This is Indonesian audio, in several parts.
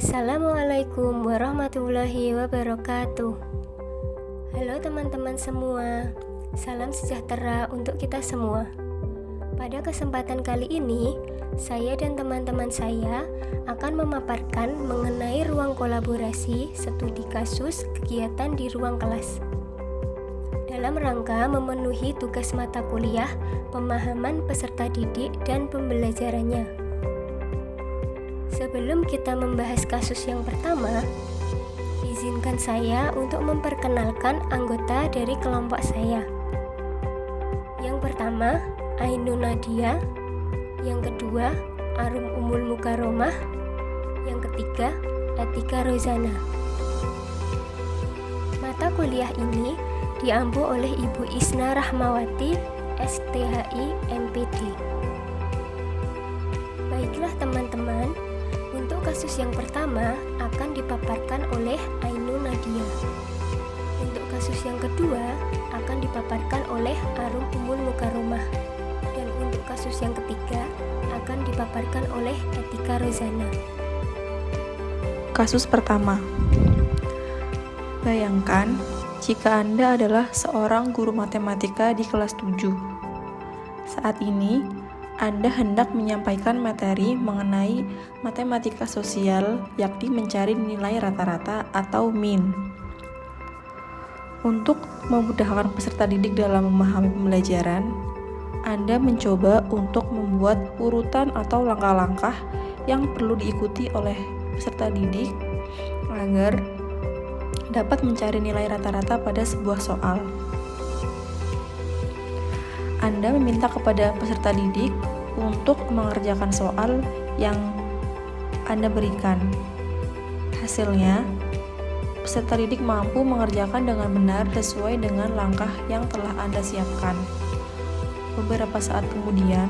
Assalamualaikum warahmatullahi wabarakatuh. Halo teman-teman semua, salam sejahtera untuk kita semua. Pada kesempatan kali ini, saya dan teman-teman saya akan memaparkan mengenai ruang kolaborasi studi kasus kegiatan di ruang kelas. Dalam rangka memenuhi tugas mata kuliah, pemahaman peserta didik dan pembelajarannya. Sebelum kita membahas kasus yang pertama, izinkan saya untuk memperkenalkan anggota dari kelompok saya. Yang pertama, Ainun Nadia. Yang kedua, Arum Umul Mukaromah. Yang ketiga, Atika Rozana. Mata kuliah ini diampu oleh Ibu Isna Rahmawati, STHI MPD. Baiklah teman-teman, untuk kasus yang pertama akan dipaparkan oleh Ainun Nadia. Untuk kasus yang kedua akan dipaparkan oleh Arum Umul Mukaromah. Dan untuk kasus yang ketiga akan dipaparkan oleh Atika Rozana. Kasus pertama. Bayangkan jika Anda adalah seorang guru matematika di kelas 7. Saat ini Anda hendak menyampaikan materi mengenai matematika sosial, yakni mencari nilai rata-rata atau min. Untuk memudahkan peserta didik dalam memahami pembelajaran, Anda mencoba untuk membuat urutan atau langkah-langkah yang perlu diikuti oleh peserta didik agar dapat mencari nilai rata-rata pada sebuah soal. Anda meminta kepada peserta didik untuk mengerjakan soal yang Anda berikan. Hasilnya, peserta didik mampu mengerjakan dengan benar sesuai dengan langkah yang telah Anda siapkan. Beberapa saat kemudian,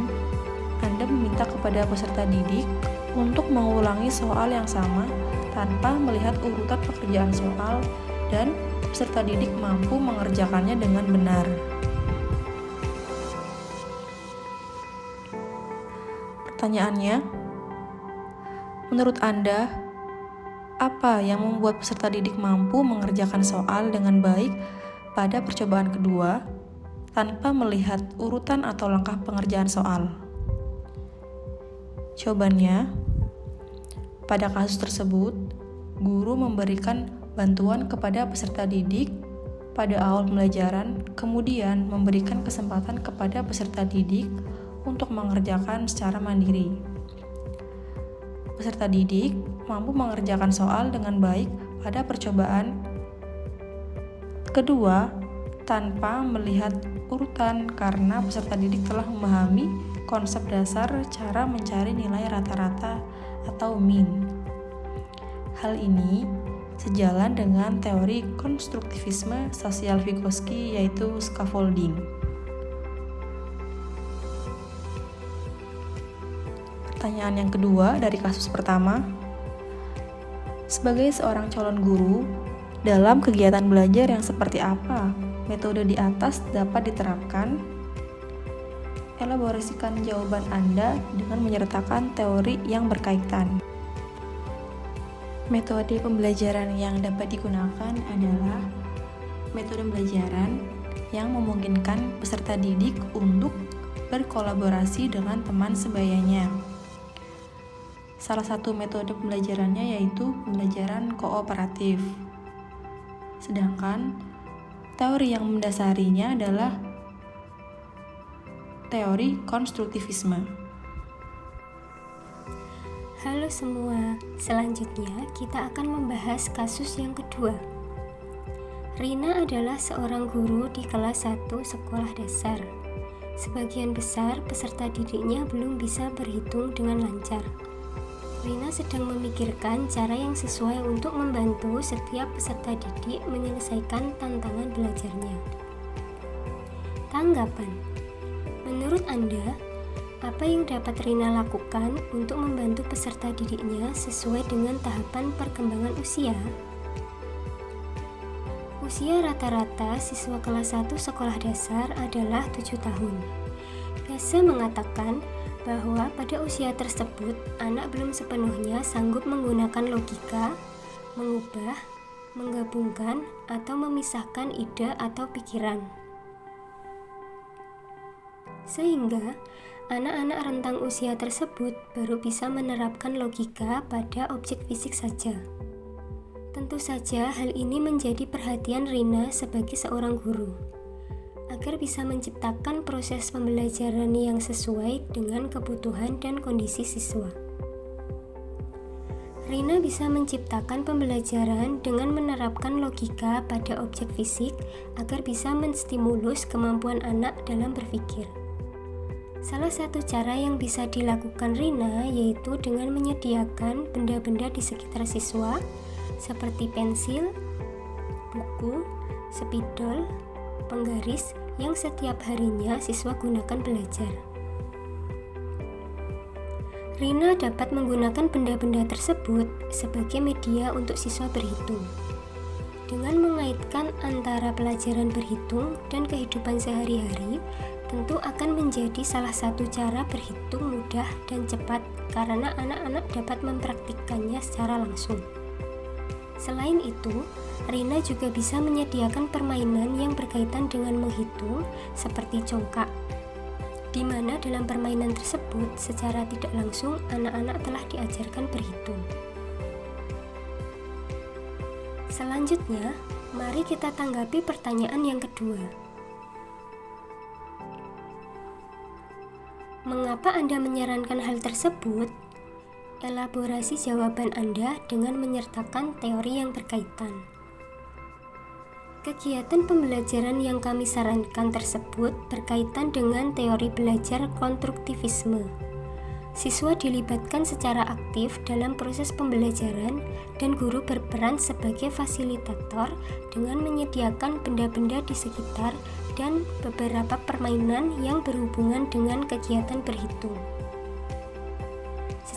Anda meminta kepada peserta didik untuk mengulangi soal yang sama tanpa melihat urutan pekerjaan soal, dan peserta didik mampu mengerjakannya dengan benar. Pertanyaannya, menurut Anda, apa yang membuat peserta didik mampu mengerjakan soal dengan baik pada percobaan kedua tanpa melihat urutan atau langkah pengerjaan soal? Jawabannya, pada kasus tersebut, guru memberikan bantuan kepada peserta didik pada awal pembelajaran, kemudian memberikan kesempatan kepada peserta didik untuk mengerjakan secara mandiri. Peserta didik mampu mengerjakan soal dengan baik pada percobaan kedua tanpa melihat urutan karena peserta didik telah memahami konsep dasar cara mencari nilai rata-rata atau min. Hal ini sejalan dengan teori konstruktivisme sosial Vygotsky, yaitu scaffolding. Pertanyaan yang kedua dari kasus pertama. Sebagai seorang calon guru, dalam kegiatan belajar yang seperti apa metode di atas dapat diterapkan? Elaborasikan jawaban Anda dengan menyertakan teori yang berkaitan. Metode pembelajaran yang dapat digunakan adalah metode pembelajaran yang memungkinkan peserta didik untuk berkolaborasi dengan teman sebayanya. Salah satu metode pembelajarannya yaitu pembelajaran kooperatif. Sedangkan teori yang mendasarinya adalah teori konstruktivisme. Halo semua, selanjutnya kita akan membahas kasus yang kedua. Rina adalah seorang guru di kelas 1 sekolah dasar. Sebagian besar peserta didiknya belum bisa berhitung dengan lancar. Rina sedang memikirkan cara yang sesuai untuk membantu setiap peserta didik menyelesaikan tantangan belajarnya. Tanggapan: menurut Anda, apa yang dapat Rina lakukan untuk membantu peserta didiknya sesuai dengan tahapan perkembangan usia? Usia rata-rata siswa kelas 1 sekolah dasar adalah 7 tahun. Gase mengatakan bahwa pada usia tersebut anak belum sepenuhnya sanggup menggunakan logika, mengubah, menggabungkan, atau memisahkan ide atau pikiran. Sehingga anak-anak rentang usia tersebut baru bisa menerapkan logika pada objek fisik saja. Tentu saja hal ini menjadi perhatian Rina sebagai seorang guru, agar bisa menciptakan proses pembelajaran yang sesuai dengan kebutuhan dan kondisi siswa. Rina bisa menciptakan pembelajaran dengan menerapkan logika pada objek fisik agar bisa menstimulus kemampuan anak dalam berpikir. Salah satu cara yang bisa dilakukan Rina yaitu dengan menyediakan benda-benda di sekitar siswa seperti pensil, buku, spidol, penggaris yang setiap harinya siswa gunakan belajar. Rina dapat menggunakan benda-benda tersebut sebagai media untuk siswa berhitung. Dengan mengaitkan antara pelajaran berhitung dan kehidupan sehari-hari, tentu akan menjadi salah satu cara berhitung mudah dan cepat karena anak-anak dapat mempraktikkannya secara langsung. Selain itu, Rina juga bisa menyediakan permainan yang berkaitan dengan menghitung seperti congkak, di mana dalam permainan tersebut secara tidak langsung anak-anak telah diajarkan berhitung. Selanjutnya, mari kita tanggapi pertanyaan yang kedua. Mengapa Anda menyarankan hal tersebut? Elaborasi jawaban Anda dengan menyertakan teori yang berkaitan. Kegiatan pembelajaran yang kami sarankan tersebut berkaitan dengan teori belajar konstruktivisme. Siswa dilibatkan secara aktif dalam proses pembelajaran dan guru berperan sebagai fasilitator dengan menyediakan benda-benda di sekitar dan beberapa permainan yang berhubungan dengan kegiatan berhitung.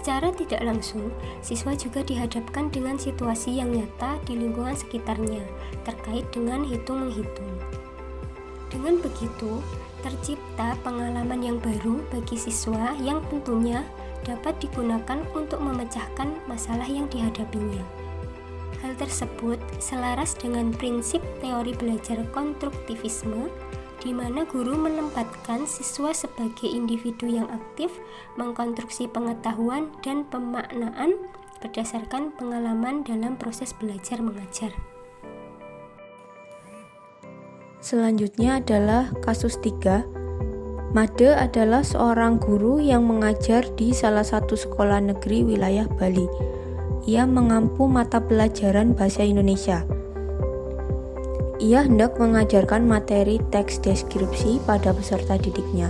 Secara tidak langsung, siswa juga dihadapkan dengan situasi yang nyata di lingkungan sekitarnya terkait dengan hitung-menghitung. Dengan begitu, tercipta pengalaman yang baru bagi siswa yang tentunya dapat digunakan untuk memecahkan masalah yang dihadapinya. Hal tersebut selaras dengan prinsip teori belajar konstruktivisme, di mana guru menempatkan siswa sebagai individu yang aktif mengkonstruksi pengetahuan dan pemaknaan berdasarkan pengalaman dalam proses belajar mengajar. Selanjutnya adalah kasus 3. Made adalah seorang guru yang mengajar di salah satu sekolah negeri wilayah Bali. Ia mengampu mata pelajaran bahasa Indonesia. Ia hendak mengajarkan materi teks deskripsi pada peserta didiknya.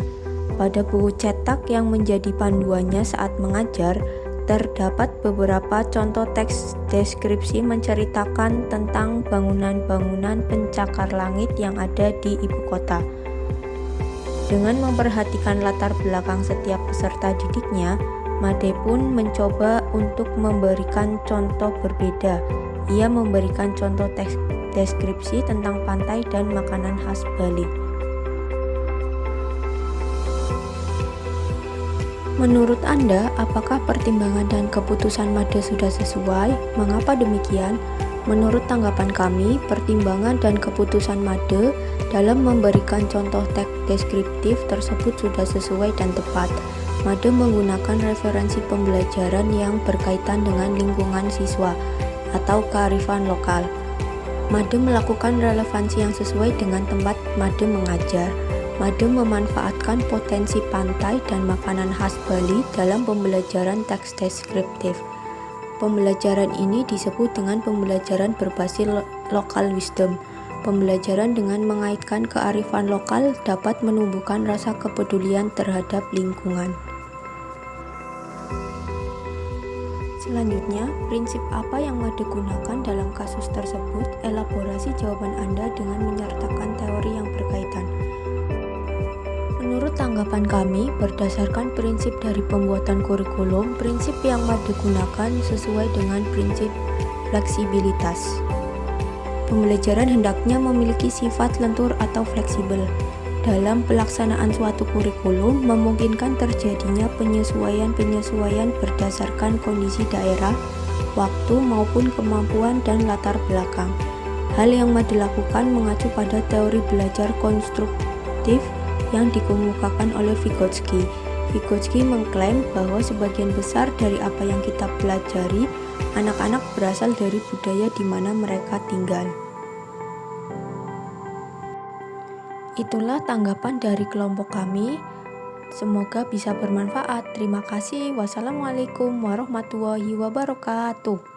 Pada buku cetak yang menjadi panduannya saat mengajar, terdapat beberapa contoh teks deskripsi menceritakan tentang bangunan-bangunan pencakar langit yang ada di ibu kota. Dengan memperhatikan latar belakang setiap peserta didiknya, Made pun mencoba untuk memberikan contoh berbeda. Ia memberikan contoh teks deskripsi tentang pantai dan makanan khas Bali. Menurut Anda, apakah pertimbangan dan keputusan Made sudah sesuai? Mengapa demikian? Menurut tanggapan kami, pertimbangan dan keputusan Made dalam memberikan contoh teks deskriptif tersebut sudah sesuai dan tepat. Made menggunakan referensi pembelajaran yang berkaitan dengan lingkungan siswa atau kearifan lokal. Made melakukan relevansi yang sesuai dengan tempat Made mengajar. Made memanfaatkan potensi pantai dan makanan khas Bali dalam pembelajaran teks deskriptif. Pembelajaran ini disebut dengan pembelajaran berbasis local wisdom. Pembelajaran dengan mengaitkan kearifan lokal dapat menumbuhkan rasa kepedulian terhadap lingkungan. Selanjutnya, prinsip apa yang Made gunakan dalam kasus tersebut? Elaborasi jawaban Anda dengan menyertakan teori yang berkaitan. Menurut tanggapan kami, berdasarkan prinsip dari pembuatan kurikulum, prinsip yang Made gunakan sesuai dengan prinsip fleksibilitas. Pembelajaran hendaknya memiliki sifat lentur atau fleksibel. dalam pelaksanaan suatu kurikulum memungkinkan terjadinya penyesuaian-penyesuaian berdasarkan kondisi daerah, waktu maupun kemampuan dan latar belakang. Hal yang dilakukan mengacu pada teori belajar konstruktif yang dikemukakan oleh Vygotsky. Vygotsky mengklaim bahwa sebagian besar dari apa yang kita pelajari anak-anak berasal dari budaya di mana mereka tinggal. Itulah tanggapan dari kelompok kami. Semoga bisa bermanfaat. Terima kasih. Wassalamualaikum warahmatullahi wabarakatuh.